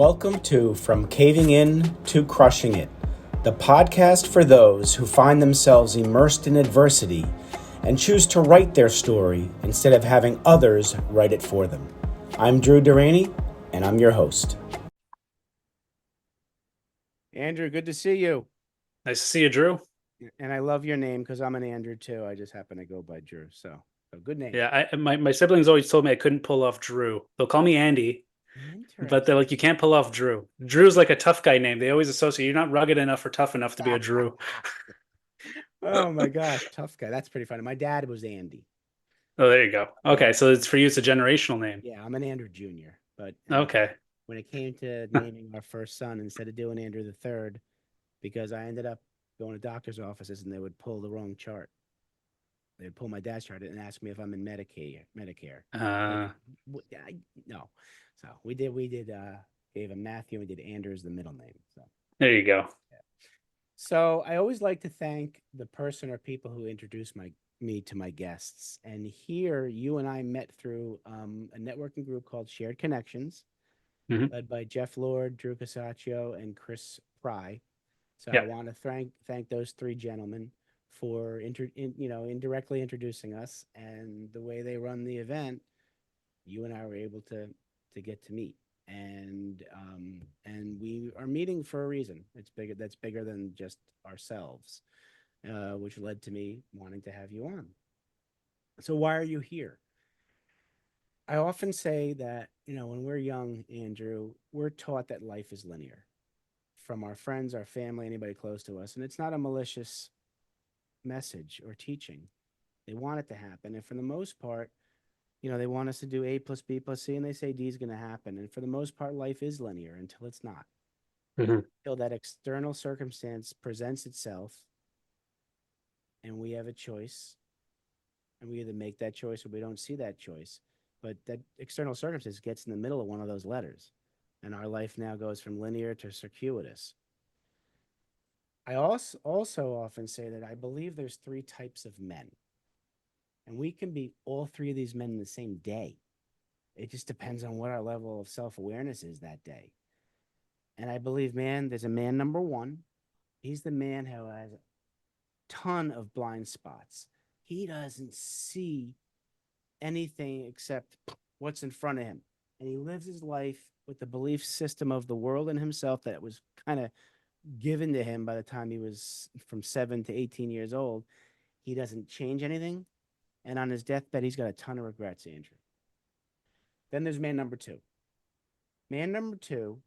Welcome to From Caving In to Crushing It, the podcast for those who find themselves immersed in adversity and choose to write their story instead of having others write it for them. I'm Drew Durrani, and I'm your host. Andrew, good to see you. Nice to see you, Drew. And I love your name because I'm an Andrew too. I just happen to go by Drew. So good name. Yeah, my siblings always told me I couldn't pull off Drew. They'll call me Andy, but they're like, you can't pull off Drew. Drew's like a tough guy name. They always associate you're not rugged enough or tough enough to be a Drew. Oh my gosh, tough guy. That's pretty funny. My dad was Andy. Oh, there you go. Okay, so it's for you, it's a generational name. Yeah, I'm an Andrew Jr. But Okay. when it came to naming our first son, instead of doing Andrew the third, because I ended up going to doctor's offices and they would pull the wrong chart. They'd pull my dad's chart and ask me if I'm in Medicare. No. So we gave him Matthew and we did Andrew as the middle name. So There you go. yeah. So I always like to thank the person or people who introduced me to my guests. And here you and I met through a networking group called Shared Connections, led by Jeff Lord, Drew Casaccio, and Chris Pry. So I want to thank those three gentlemen for indirectly introducing us, and the way they run the event, you and I were able to get to meet, and we are meeting for a reason. It's bigger. That's bigger than just ourselves, which led to me wanting to have you on. So why are you here? I often say that, when we're young, Andrew, we're taught that life is linear from our friends, our family, anybody close to us. And it's not a malicious message or teaching. They want it to happen. And for the most part, they want us to do A plus B plus C, and they say D is going to happen. And for the most part, life is linear until it's not. Until that external circumstance presents itself and we have a choice, and we either make that choice or we don't see that choice. But that external circumstance gets in the middle of one of those letters, and our life now goes from linear to circuitous. I also often say that I believe there's three types of men, and we can be all three of these men in the same day. It just depends on what our level of self-awareness is that day. And I believe, man, there's a man number one. He's the man who has a ton of blind spots. He doesn't see anything except what's in front of him. And he lives his life with the belief system of the world and himself that was kind of given to him by the time he was from 7 to 18 years old. He doesn't change anything. And on his deathbed, he's got a ton of regrets, Andrew. Then there's man number two. Man number two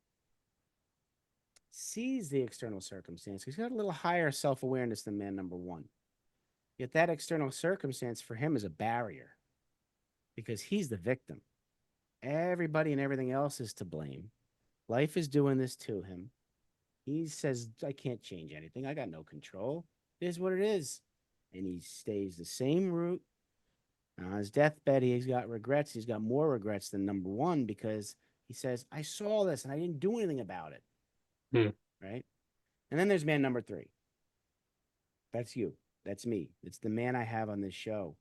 sees the external circumstance. He's got a little higher self-awareness than man number one. Yet that external circumstance for him is a barrier because he's the victim. Everybody and everything else is to blame. Life is doing this to him. He says, I can't change anything. I got no control. It is what it is. And he stays the same route. And on his deathbed, he's got regrets. He's got more regrets than number one because he says, I saw this and I didn't do anything about it. Right? And then there's man number three. That's you. That's me. It's the man I have on this show.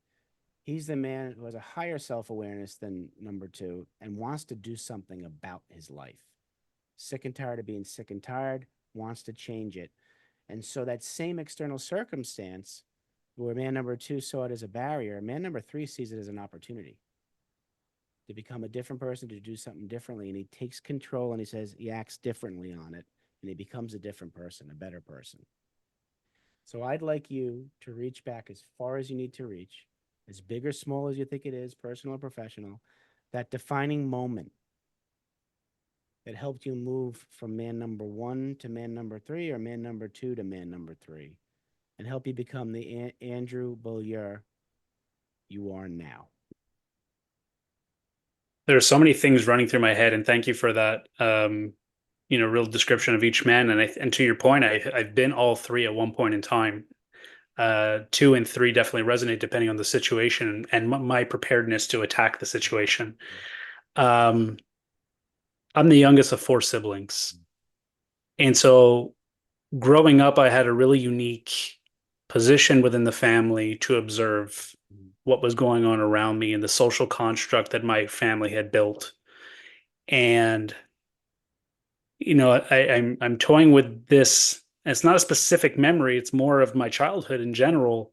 He's the man who has a higher self-awareness than number two and wants to do something about his life. Sick and tired of being sick and tired, wants to change it. And so that same external circumstance where man number two saw it as a barrier, man number three sees it as an opportunity to become a different person, to do something differently. And he takes control and he acts differently on it. And he becomes a different person, a better person. So I'd like you to reach back as far as you need to reach, as big or small as you think it is, personal or professional, that defining moment that helped you move from man number one to man number three, or man number two to man number three, and help you become the Andrew Beaulieu you are now. There are so many things running through my head, and thank you for that. Real description of each man. And to your point, I've been all three at one point in time. 2 and 3 definitely resonate depending on the situation and my preparedness to attack the situation. I'm the youngest of 4 siblings. And so growing up, I had a really unique position within the family to observe what was going on around me and the social construct that my family had built. And I'm toying with this. It's not a specific memory, it's more of my childhood in general,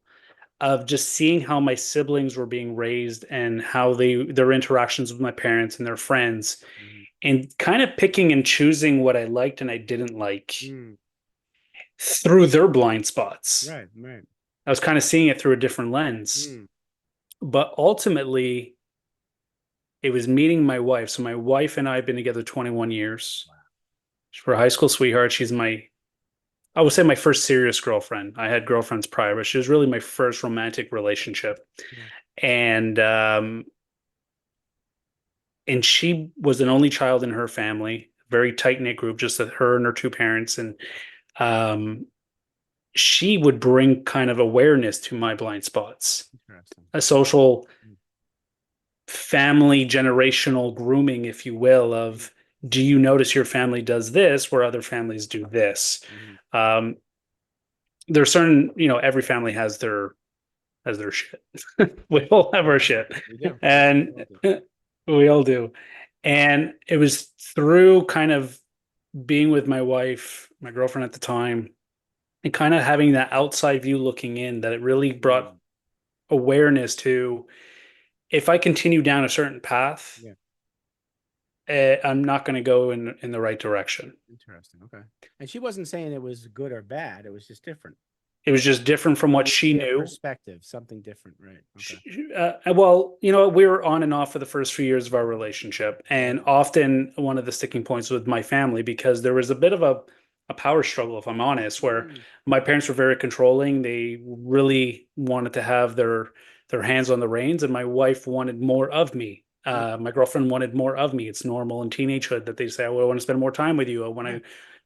of just seeing how my siblings were being raised and how their interactions with my parents and their friends, Mhm. and kind of picking and choosing what I liked and I didn't like Mm. through their blind spots. Right, right. I was kind of seeing it through a different lens. Mm. But ultimately, it was meeting my wife. So my wife and I have been together 21 years. Wow. We're a high school sweetheart. I would say my first serious girlfriend. I had girlfriends prior, but she was really my first romantic relationship. Yeah. And and she was an only child in her family, very tight knit group, just her and her two parents. And um, she would bring kind of awareness to my blind spots, Interesting. a social Mm. family generational grooming, if you will, of do you notice your family does this where other families do this? Mhm. Um, there's certain, every family has their shit. We all have our Yeah, shit, we do. We and all do. we all do. And it was through kind of being with my wife, my girlfriend at the time, and kind of having that outside view looking in that it really brought Mm. awareness to if I continue down a certain path, Yeah. I'm not going to go in the right direction. Interesting. Okay. And she wasn't saying it was good or bad. It was just different. It was just different from what One she clear knew. perspective, something different. Right. Okay. Well, we were on and off for the first few years of our relationship, Yeah. and often one of the sticking points with my family because there was a bit of a power struggle, if I'm honest, where Mm. my parents were very controlling. They really wanted to have their hands on the reins, and my wife wanted more of me. Yeah. My girlfriend wanted more of me. It's normal in teenagehood that they say, "Oh, I want to spend more time with you. I want Yeah. to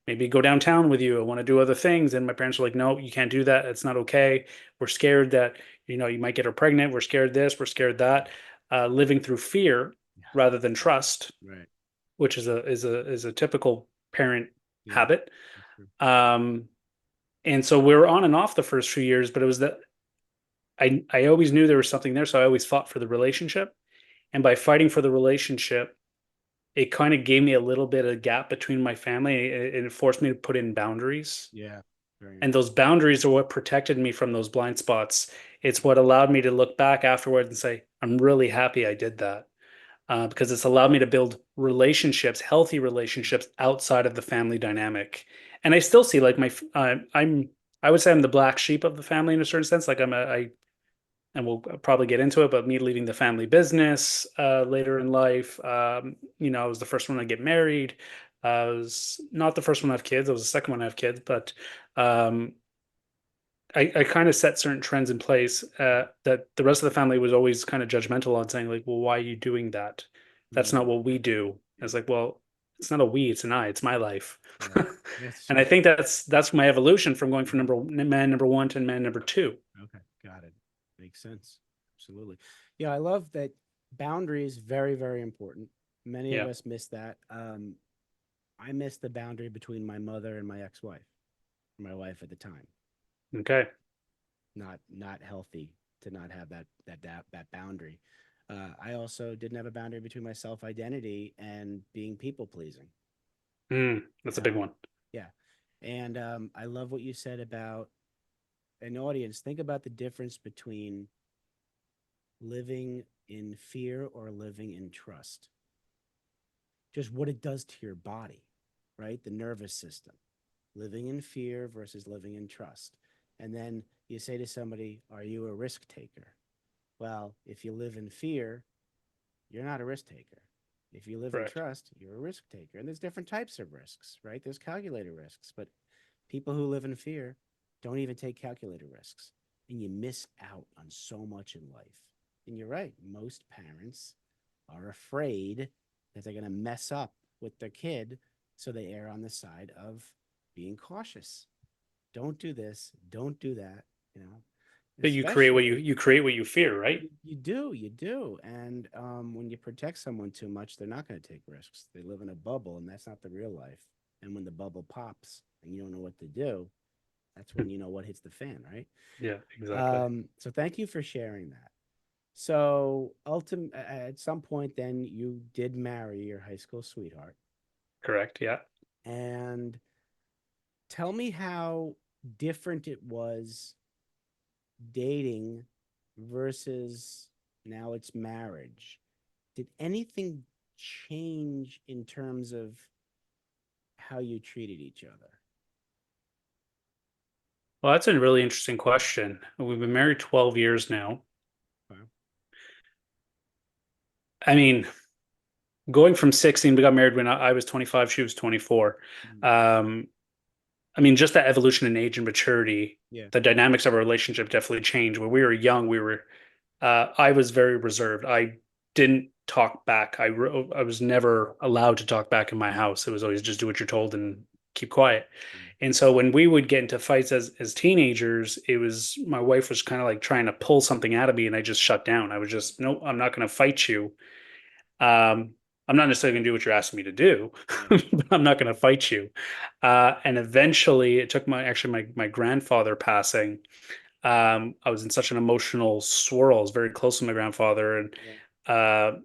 maybe go downtown with you. I want to do other things." And my parents were like, "No, you can't do that. It's not okay. We're scared that you might get her pregnant. We're scared this, we're scared that. Living through fear Yeah. rather than trust, Right. which is a typical parent Yeah. habit. That's true. Um, and so we were on and off the first few years, but it was that I always knew there was something there, so I always fought for the relationship. And by fighting for the relationship, it kind of gave me a little bit of gap between my family, and it forced me to put in boundaries. Yeah. Very And important. those boundaries are what protected me from those blind spots. It's what allowed me to look back afterwards and say, I'm really happy I did that. Because it's allowed me to build relationships, healthy Mm. relationships outside of the family dynamic. And I still see like I would say I'm the black sheep of the family in a certain sense. Like and we'll probably get into it, but me leading the family business later in life, I was the first one to get married. I was not the first one to have kids. I was the second one to have kids, but um, I kind of set certain trends in place that the rest of the family was always kind of judgmental on, saying like, well, why are you doing that? That's not Mm. what we do. I Yeah. was like, well, it's not a we, it's an I, it's my life. Right. That's And I true. think that's my evolution from going from Mhm. man number one to man number two. Okay. Got it. Makes sense. Absolutely. Yeah. I love that boundaries, very, very important. Many of Yeah. us miss that. I missed the boundary between my mother and my ex-wife, my wife at the time. Okay. Not healthy to not have that boundary. I also didn't have a boundary between my self identity and being people pleasing. That's a big Uh, one. yeah, and I love what you said about an audience. Think about the difference between living in fear or living in trust. Just what it does to your body, right? The nervous system. Living in fear versus living in trust. And then you say to somebody, "Are you a risk taker?" Well, if you live in fear, you're not a risk taker. If you live in Correct. trust, you're a risk taker. And there's different types of risks, right? There's calculated risks, but people who live in fear don't even take calculated risks. And you miss out on so much in life. And you're right, most parents are afraid that they're going to mess up with their kid, so they err on the side of being cautious. Don't do this, don't do that, you know. But you create what Especially you create what you fear, right? you do. And when you protect someone too much, they're not going to take risks. They live in a bubble, and that's not the real life. And when the bubble pops and you don't know what to do, that's when you know what hits the fan, right? Yeah, exactly. So thank you for sharing that. So at some point, then you did marry your high school sweetheart. Correct. Yeah. And tell me how different it was dating versus now it's marriage. Did anything change in terms of how you treated each other? Well, that's a really interesting question. We've been married 12 years now. Okay. I mean, going from 16, we got married when I was 25, she was 24. Mhm. Um, I mean, just that evolution in age and maturity, Yeah. the dynamics of our relationship definitely changed. When we were young, I was very reserved. I didn't talk back. I was never allowed to talk back in my house. It was always just do what you're told and keep quiet. Mm. And so when we would get into fights as teenagers, it was my wife was kind of like trying to pull something out of me, and I just shut down. I was just, no, I'm not going to fight you. Um, I'm not necessarily going to do what you're asking me to do, Yeah. but I'm not going to fight you. And eventually, it took my grandfather passing. I was in such an emotional swirl. I was very close to my grandfather, and Yeah. uh,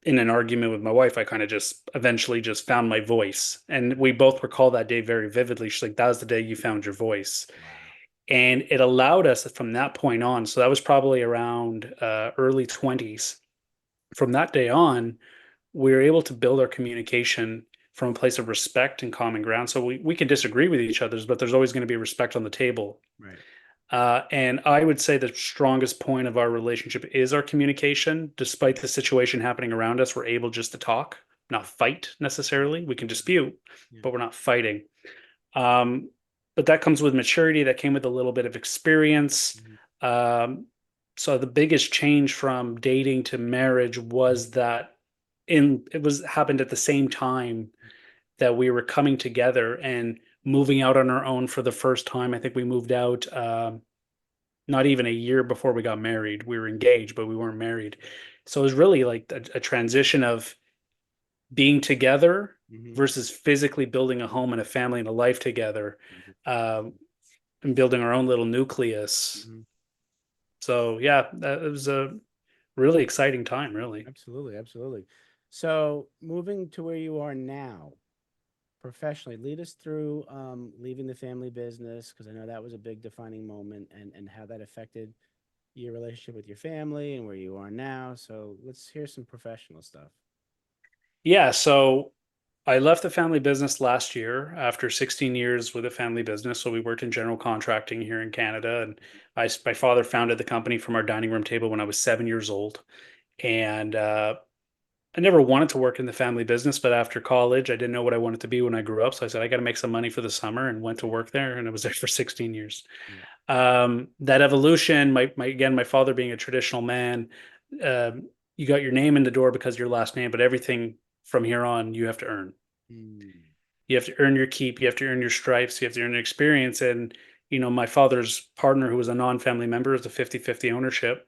in an argument with my wife, I kind of just eventually just found my voice. And we both recall that day very vividly. She's like, "That was the day you found your voice." Wow. And it allowed us from that point on. So that was probably around early 20s. From that day on, we were able to build our communication from a place of respect and common ground. So we can disagree with each other's, but there's always going to be respect on the table. Right. And I would say the strongest point of our relationship is our communication. Despite the situation happening around us, we're able just to talk, not fight necessarily. We can dispute, Yeah. but we're not fighting. Um, but that comes with maturity. That came with a little bit of experience. Mhm. Um, so the biggest change from dating to marriage was that in it was happened at the same time that we were coming together and moving out on our own for the first time. I think we moved out not even a year before we got married. We were engaged, but we weren't married. So it was really like a transition of being together Mhm. versus physically building a home and a family and a life together, um, and building our own little nucleus. Mhm. So yeah, that it was a really exciting time, really. Absolutely, absolutely. So, moving to where you are now, professionally, lead us through leaving the family business because I know that was a big defining moment, and how that affected your relationship with your family and where you are now. So, let's hear some professional stuff. Yeah, so I left the family business last year after 16 years with a family business. So we worked in general contracting here in Canada, and my father founded the company from our dining room table when I was 7 years old, and I never wanted to work in the family business, but after college, I didn't know what I wanted to be when I grew up. So I said, I got to make some money for the summer and went to work there. And I was there for 16 years. Yeah. That evolution, again, my father being a traditional man, you got your name in the door because of your last name, but everything from here on, you have to earn. Mm. You have to earn your keep. You have to earn your stripes. You have to earn your experience. And, my father's partner, who was a non-family member, is a 50-50 ownership.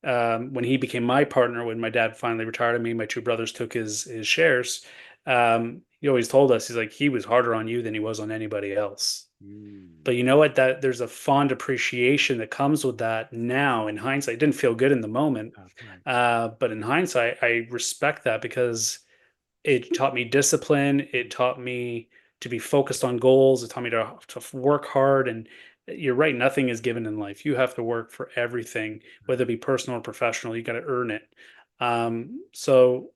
When he became my partner, when my dad finally retired of me, my two brothers took his shares. He always told us, he's like, he was harder on you than he was on anybody else. Mm. But you know what? That there's a fond appreciation that comes with that now in hindsight. It didn't feel good in the moment. Oh, right. But in hindsight, I respect that because it taught me discipline. It taught me to be focused on goals. It taught me to work hard. And you're right, nothing is given in life. You have to work for everything, Right. whether it be personal or professional. You got to earn it. So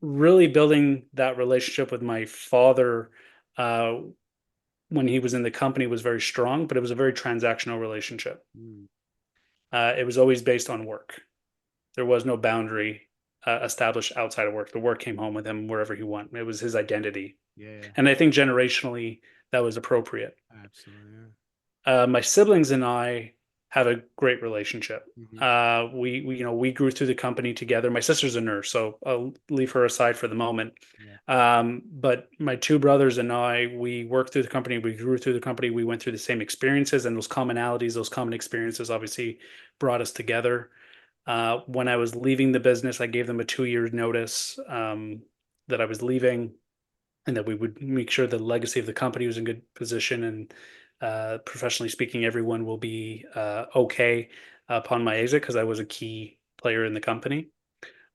really building that relationship with my father uh, when he was in the company was very strong, but it was a very transactional relationship. Mm. It was always based on work. There was no boundary established outside of work. The work came home with him wherever he went. It was his identity. Yeah. And I think generationally that was appropriate. Absolutely. Yeah. My siblings and I have a great relationship. Hmm. We grew through the company together. My sister's a nurse, so I'll leave her aside for the moment. Yeah. But my two brothers and I, we worked through the company. We grew through the company. We went through the same experiences, and those commonalities, those common experiences, obviously brought us together. When I was leaving the business, I gave them a 2 year notice that I was leaving, and that we would make sure the legacy of the company was in good position, and professionally speaking, everyone will be okay upon my exit because I was a key player in the company.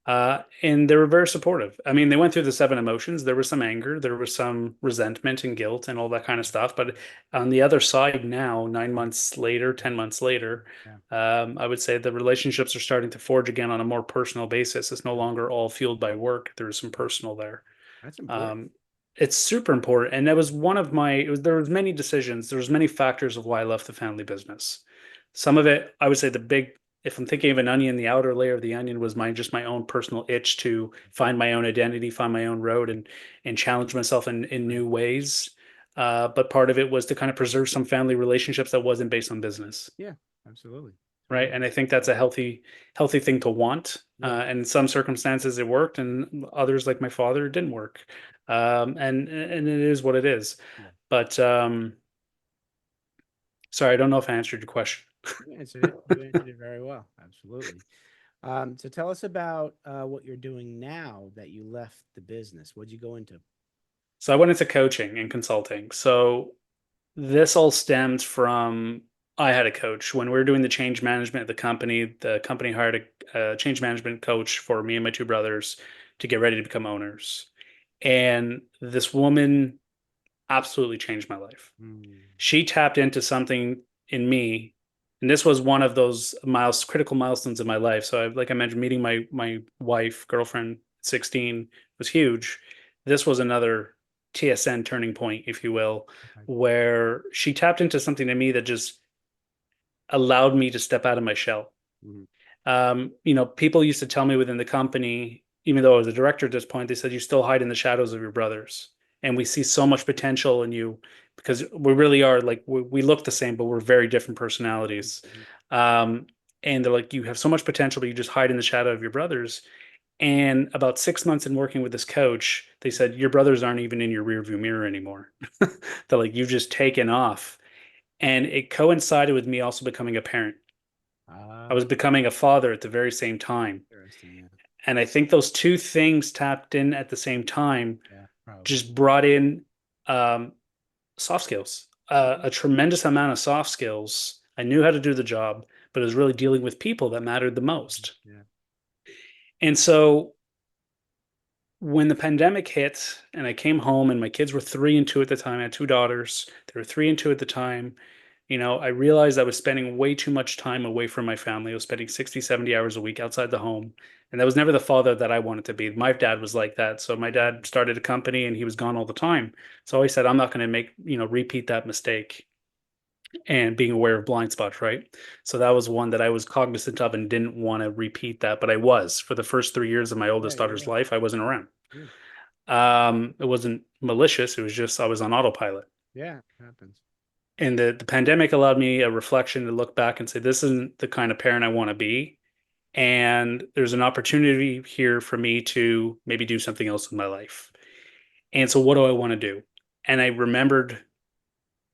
And they were very supportive. I mean, they went through the seven emotions. There was some anger, there was some resentment and guilt and all that kind of stuff. But on the other side now, 9 months later, 10 months later, Yeah. I would say the relationships are starting to forge again on a more personal basis. It's no Yeah. longer all fueled by work. There's some personal there. That's important. Um, it's super important. And that was one of my, there was many decisions. There was many factors of why I left the family business. Some of it, I would say the big, if I'm thinking of an onion, the outer layer of the onion was just my own personal itch to find my own identity, find my own road and challenge myself in Right. new ways. But part of it was to kind of preserve some family relationships that wasn't based on business. Yeah, absolutely. Right. Totally. And I think that's a healthy thing to want. Yeah. And in some circumstances it worked and others like my father it didn't work. And it is what it is. Yeah. But sorry, I don't know if I answered your question. You answered it. You answered it very well. Absolutely. So tell us about what you're doing now that you left the business. What'd you go into? So I went into coaching and consulting. So this all stemmed from I had a coach when we were doing the change management at the company. The company hired a change management coach for me and my two brothers to get ready to become owners. And this woman absolutely changed my life. Mm, She tapped into something in me, and this was one of those critical milestones in my life. So, like I mentioned, meeting my wife, girlfriend, 16 was huge. This was another TSN turning point, if you will, okay. where she tapped into something in me that just allowed me to step out of my shell. Mhm. People used to tell me within the company, even though I was a director at this point, they said you still hide in the shadows of your brothers, and we see so much potential in you because we really are like we look the same, but we're very different personalities. Mhm. Um, and they're like, you have so much potential, but you just hide in the shadow of your brothers. And about 6 months in working with this coach, they said your brothers aren't even in your rearview mirror anymore. They're like, you've just taken off, and it coincided with me also becoming a parent. I Ah, was becoming a father at the very same time. interesting. Yeah. And I think those two things tapped in at the same time Yeah. Probably. just brought in um, soft skills, Mhm. a tremendous amount of soft skills. I knew how to do the job, but it was really dealing with people that mattered the most. Yeah. And so when the pandemic hit and I came home and my kids were 3 and 2 at the time, I had two daughters, they were 3 and 2 at the time. I realized I was spending way too much time away from my family. I was spending 60, 70 hours a week outside the home. And that was never the father that I wanted to be. My dad was like that. So my dad started a company and he was gone all the time. So I said, I'm not going to repeat that mistake and being aware of blind spots, right? So that was one that I was cognizant of and didn't want to repeat that. But I was for the first 3 years of my Yeah. oldest Yeah. daughter's Yeah. life, I wasn't around. Yeah. It wasn't malicious. It was just I was on autopilot. Yeah. Happens. And the pandemic allowed me a reflection to look back and say, this isn't the kind of parent I want to be. And there's an opportunity here for me to maybe do something else with my life. And so, what do I want to do? And I remembered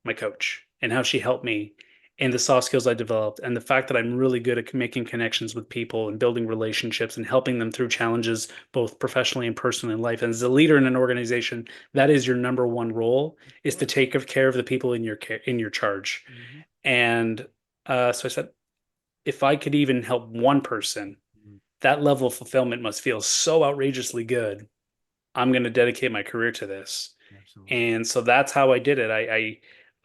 my coach and how she helped me and the soft skills I developed and the fact that I'm really good at making connections with people and building relationships and helping them through challenges, both professionally and personally in life. And as a leader in an organization, that is your number one role Of is to course. take care of the people in your care, in your charge. Hmm. And so I said, if I could even help one person, Hmm. that level of fulfillment must feel so outrageously good. I'm going to dedicate my career to this. Absolutely. And so that's how I did it.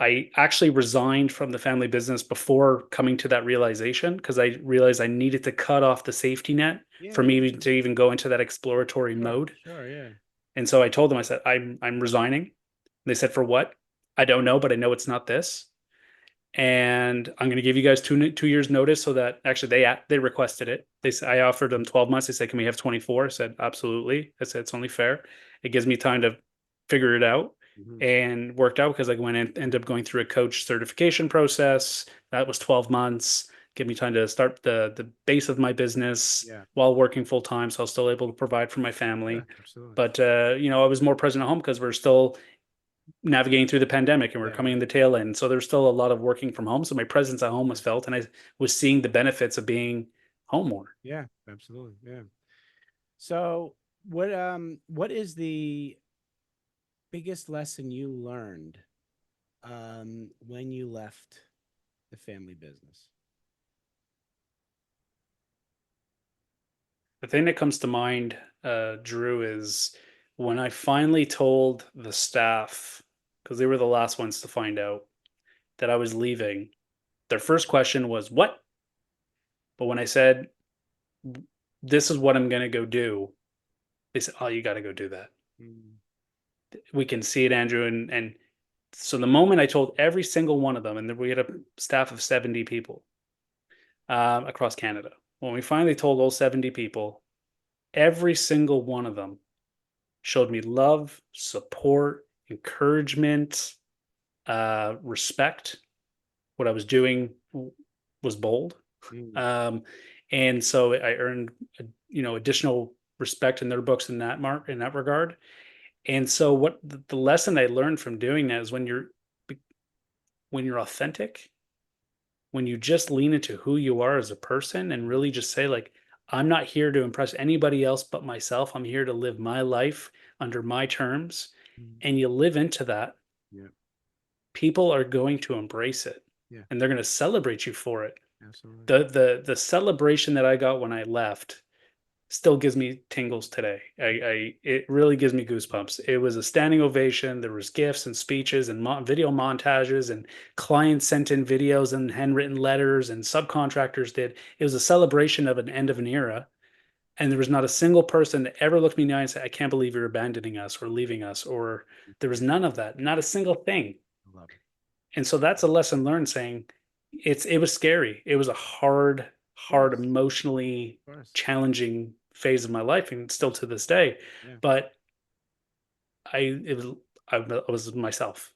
I actually resigned from the family business before coming to that realization because I realized I needed to cut off the safety net Yeah. for Yeah. me to even go into that exploratory Sure. mode. Sure. Yeah. And so I told them, I said, I'm resigning. They said, for what? I don't know, but I know it's not this, and I'm going to give you guys 2 years notice so that actually they requested it. I offered them 12 months. They said, can we have 24? I said, absolutely. I said, it's only fair. It gives me time to figure it out, Hmm. and worked out because I went and ended up going through a coach certification process. That was 12 months. Give me time to start the base of my business Yeah. while working full time. So I was still able to provide for my Yeah. family. Absolutely. But I was more present at home because we're still navigating through the pandemic and we're Yeah. coming Yeah. in the tail end. So there's still a lot of working from home. So my presence at home Yeah. was felt and I was seeing the benefits of being home more. Yeah. Absolutely. Yeah. So, what is the biggest lesson you learned when you left the family business? The thing that comes to mind, Drew, is when I finally told the staff, because they were the last ones to find out that I was leaving, their first question was, "What?" But when I said, "This is what I'm going to go do," they said, "Oh, you got to go do that. Mm, We can see it, Andrew." And so the moment I told every single one of them, and then we had a staff of 70 people across Canada. When we finally told all 70 people, every single one of them showed me love, support, encouragement, respect. What I was doing was bold, mm, um, and so I earned additional respect in their books in that regard. And so what the lesson I learned from doing that is when you're authentic, when you just lean into who you are as a person and really just say like, I'm not here to impress anybody else but myself. I'm here to live my life under my terms, mm. and you live into that, Yeah, people are going to embrace it yeah, and they're going to celebrate you for it. absolutely. The celebration that I got when I left still gives me tingles today. I It really gives me goosebumps. It was a standing ovation. There was gifts and speeches and video montages, and clients sent in videos and handwritten letters, and subcontractors did. It was a celebration of an end of an era. And there was not a single person that ever looked me in the eye and said, "I can't believe you're abandoning us or leaving us," or there was none of that. Not a single thing. I love it. And so that's a lesson learned, saying it was scary. It was a hard, Yes, emotionally of course. challenging phase of my life, and still to this day. Yeah, But I it was I was myself.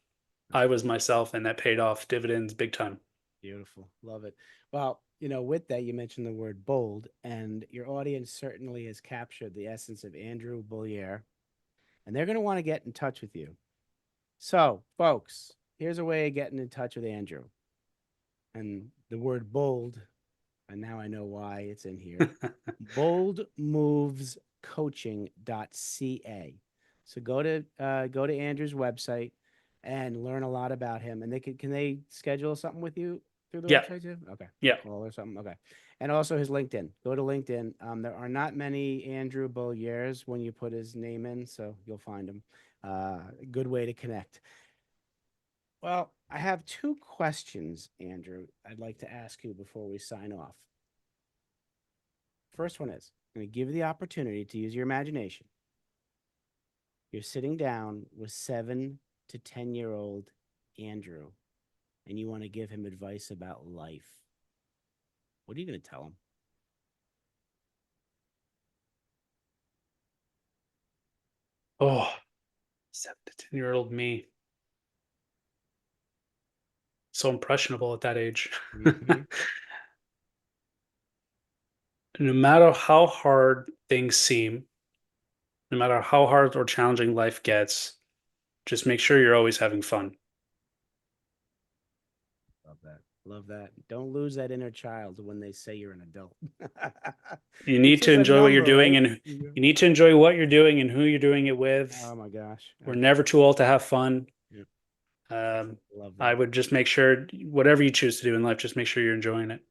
that's I was great. myself, and that paid off dividends big time. Beautiful. Love it. Well, with that, you mentioned the word bold, and your audience certainly has captured the essence of Andrew Beaulieu, and they're going to want to get in touch with you. So, folks, here's a way of getting in touch with Andrew. And the word bold, and now I know why it's in here. Boldmovescoaching.ca. So go to Andrew's website and learn a lot about him. And can they schedule something with you through the Yeah, website too? Okay. yeah. Call or something. Okay. And also his LinkedIn. Go to LinkedIn. There are not many Andrew Bolliers when you put his name in, so you'll find him. Good way to connect. Well, I have two questions, Andrew, I'd like to ask you before we sign off. First one is, I'm going to give you the opportunity to use your imagination. You're sitting down with 7 to 10-year-old Andrew, and you want to give him advice about life. What are you going to tell him? Oh, 7 to 10-year-old me, so impressionable at that age. Mm-hmm. No matter how hard things seem, no matter how hard or challenging life gets, just make sure you're always having fun. Love that. Love that. Don't lose that inner child when they say you're an adult. You It's need to just a enjoy what you're number, doing, right? and Yeah. you need to enjoy what you're doing and who you're doing it with. Oh my gosh. We're never too old to have fun. Yep. Um, Love I that. would just make sure whatever you choose to do in life, just make sure you're enjoying it.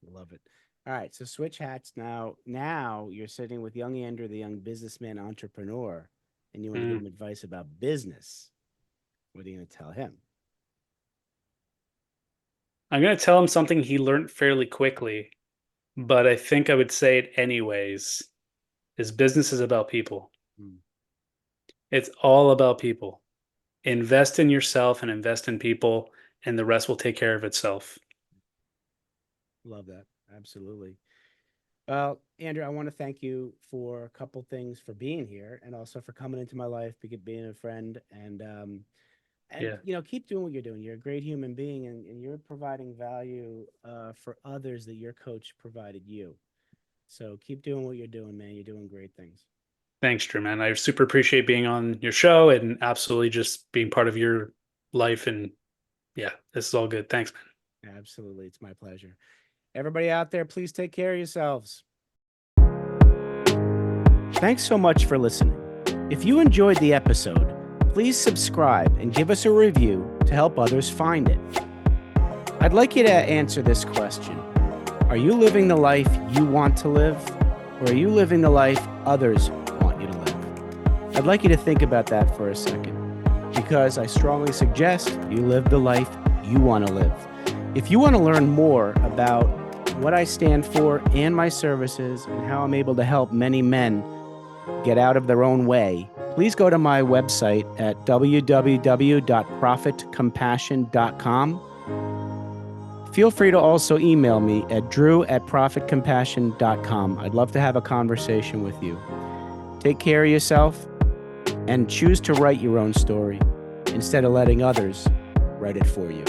Love it. All right, so switch hats now. Now you're sitting with young Andrew, the young businessman entrepreneur, and you want to give Mm. him advice about business. What are you going to tell him? I'm going to tell him something he learned fairly quickly, but I think I would say it anyways. Is business is about people. Mm, It's all about people. Invest in yourself and invest in people, and the rest will take care of itself. love that. Absolutely. Well, Andrew, I want to thank you for a couple things for being here and also for coming into my life, being a friend, and Yeah. keep doing what you're doing. You're a great human being, and you're providing value for others that your coach provided you. So keep doing what you're doing, man. You're doing great things. Thanks, Drew, man. I super appreciate being on your show and absolutely just being part of your life. And yeah, this is all good. Thanks, man. Absolutely. It's my pleasure. Everybody out there, please take care of yourselves. Thanks so much for listening. If you enjoyed the episode, please subscribe and give us a review to help others find it. I'd like you to answer this question. Are you living the life you want to live? Or are you living the life others want you to live? I'd like you to think about that for a second, because I strongly suggest you live the life you want to live. If you want to learn more about what I stand for and my services and how I'm able to help many men get out of their own way, please go to my website at www.profitcompassion.com. Feel free to also email me at drew@profitcompassion.com. I'd love to have a conversation with you. Take care of yourself and choose to write your own story instead of letting others write it for you.